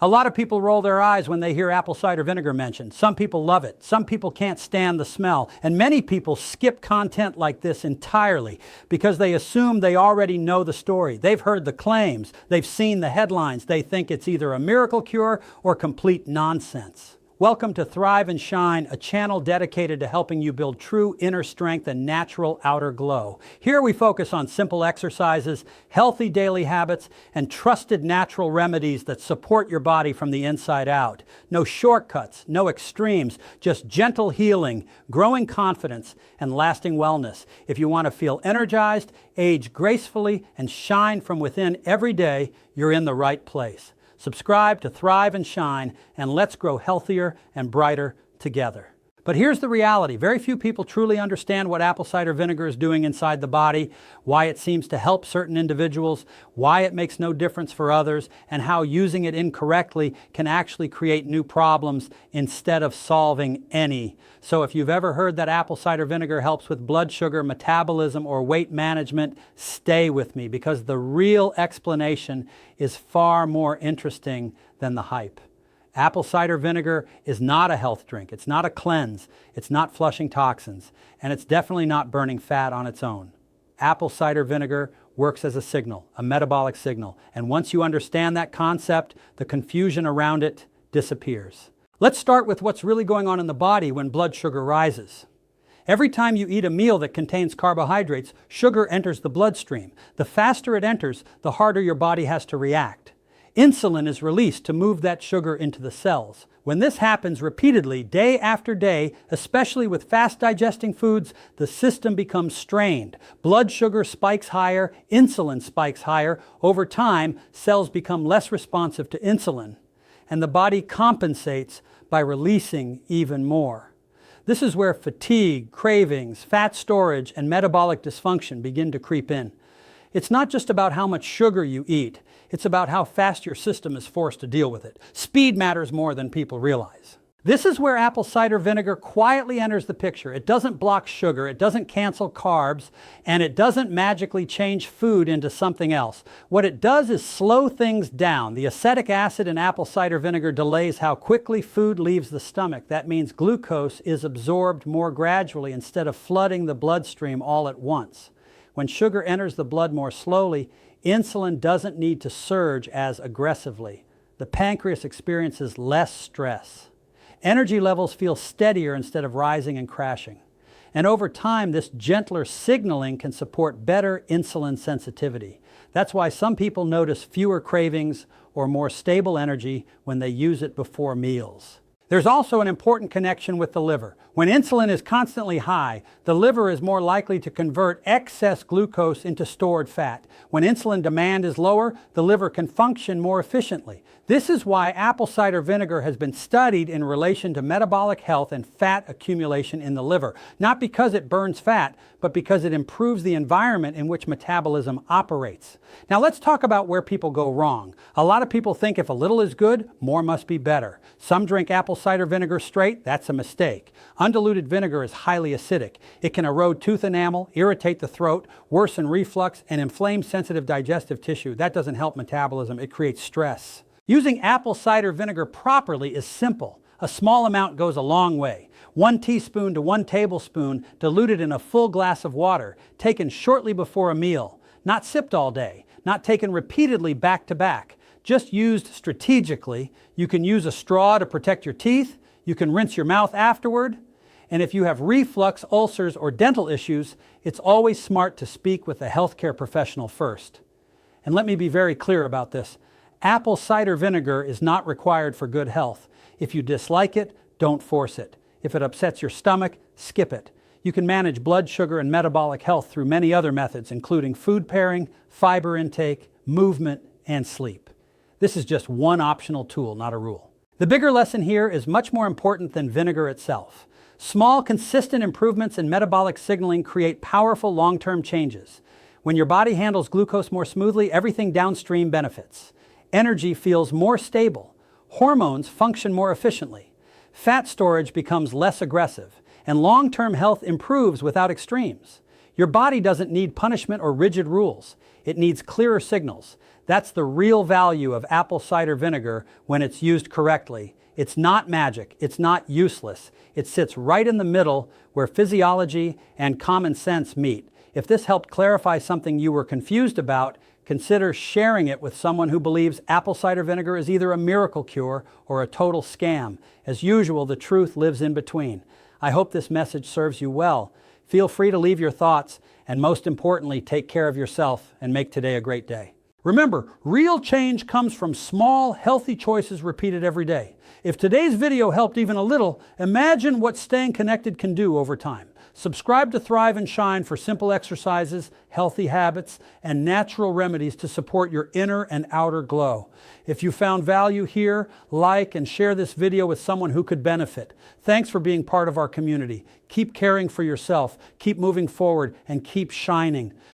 A lot of people roll their eyes when they hear apple cider vinegar mentioned. Some people love it. Some people can't stand the smell. And many people skip content like this entirely because they assume they already know the story. They've heard the claims. They've seen the headlines. They think it's either a miracle cure or complete nonsense. Welcome to Thrive and Shine, a channel dedicated to helping you build true inner strength and natural outer glow. Here we focus on simple exercises, healthy daily habits, and trusted natural remedies that support your body from the inside out. No shortcuts, no extremes, just gentle healing, growing confidence, and lasting wellness. If you want to feel energized, age gracefully, and shine from within every day, you're in the right place. Subscribe to Thrive and Shine, and let's grow healthier and brighter together. But here's the reality. Very few people truly understand what apple cider vinegar is doing inside the body, why it seems to help certain individuals, why it makes no difference for others, and how using it incorrectly can actually create new problems instead of solving any. So if you've ever heard that apple cider vinegar helps with blood sugar, metabolism, or weight management, stay with me because the real explanation is far more interesting than the hype. Apple cider vinegar is not a health drink. It's not a cleanse. It's not flushing toxins. And it's definitely not burning fat on its own. Apple cider vinegar works as a signal, a metabolic signal. And once you understand that concept, the confusion around it disappears. Let's start with what's really going on in the body when blood sugar rises. Every time you eat a meal that contains carbohydrates, sugar enters the bloodstream. The faster it enters, the harder your body has to react. Insulin is released to move that sugar into the cells. When this happens repeatedly, day after day, especially with fast-digesting foods, the system becomes strained. Blood sugar spikes higher, insulin spikes higher. Over time, cells become less responsive to insulin, and the body compensates by releasing even more. This is where fatigue, cravings, fat storage, and metabolic dysfunction begin to creep in. It's not just about how much sugar you eat. It's about how fast your system is forced to deal with it. Speed matters more than people realize. This is where apple cider vinegar quietly enters the picture. It doesn't block sugar, it doesn't cancel carbs, and it doesn't magically change food into something else. What it does is slow things down. The acetic acid in apple cider vinegar delays how quickly food leaves the stomach. That means glucose is absorbed more gradually instead of flooding the bloodstream all at once. When sugar enters the blood more slowly, insulin doesn't need to surge as aggressively. The pancreas experiences less stress. Energy levels feel steadier instead of rising and crashing. And over time, this gentler signaling can support better insulin sensitivity. That's why some people notice fewer cravings or more stable energy when they use it before meals. There's also an important connection with the liver. When insulin is constantly high, the liver is more likely to convert excess glucose into stored fat. When insulin demand is lower, the liver can function more efficiently. This is why apple cider vinegar has been studied in relation to metabolic health and fat accumulation in the liver. Not because it burns fat, but because it improves the environment in which metabolism operates. Now let's talk about where people go wrong. A lot of people think if a little is good, more must be better. Some drink apple cider vinegar straight. That's a mistake. Undiluted vinegar is highly acidic. It can erode tooth enamel, irritate the throat, worsen reflux, and inflame sensitive digestive tissue. That doesn't help metabolism. It creates stress. Using apple cider vinegar properly is simple. A small amount goes a long way. 1 teaspoon to 1 tablespoon diluted in a full glass of water, taken shortly before a meal. Not sipped all day, not taken repeatedly back to back. Just used strategically. You can use a straw to protect your teeth. You can rinse your mouth afterward. And if you have reflux, ulcers, or dental issues, it's always smart to speak with a healthcare professional first. And let me be very clear about this. Apple cider vinegar is not required for good health. If you dislike it, don't force it. If it upsets your stomach, skip it. You can manage blood sugar and metabolic health through many other methods, including food pairing, fiber intake, movement, and sleep. This is just one optional tool, not a rule. The bigger lesson here is much more important than vinegar itself. Small, consistent improvements in metabolic signaling create powerful long-term changes. When your body handles glucose more smoothly, everything downstream benefits. Energy feels more stable. Hormones function more efficiently. Fat storage becomes less aggressive, and long-term health improves without extremes. Your body doesn't need punishment or rigid rules. It needs clearer signals. That's the real value of apple cider vinegar when it's used correctly. It's not magic. It's not useless. It sits right in the middle where physiology and common sense meet. If this helped clarify something you were confused about, consider sharing it with someone who believes apple cider vinegar is either a miracle cure or a total scam. As usual, the truth lives in between. I hope this message serves you well. Feel free to leave your thoughts, and most importantly, take care of yourself and make today a great day. Remember, real change comes from small, healthy choices repeated every day. If today's video helped even a little, imagine what staying connected can do over time. Subscribe to Thrive and Shine for simple exercises, healthy habits, and natural remedies to support your inner and outer glow. If you found value here, like and share this video with someone who could benefit. Thanks for being part of our community. Keep caring for yourself, keep moving forward, and keep shining.